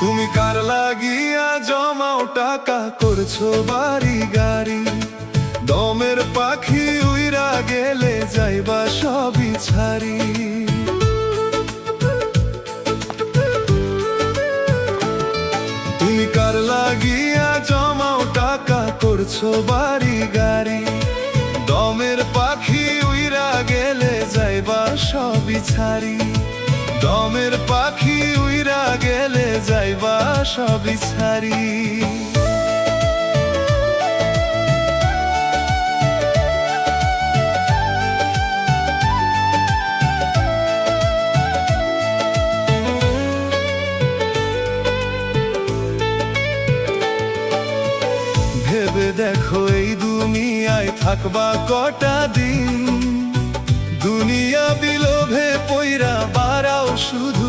তুমি কার লাগিয়া জমাও টাকা করছো বাড়ি গাড়ি, দমের পাখি উইরা গেলে যাইবা সবই ছাড়ি। তুমি কার লাগিয়া জমাও টাকা করছো বাড়ি গাড়ি, দমের পাখি উইরা গেলে যাইবা সবই ছাড়ি। দমের পাখি উইরা গেলে যাইবা সবই ছাড়ি। ভেবে দেখো এই দুনিয়ায় থাকবা কটা দিন, দুনিয়া বিলোভে পইরা বাড়াও শুধু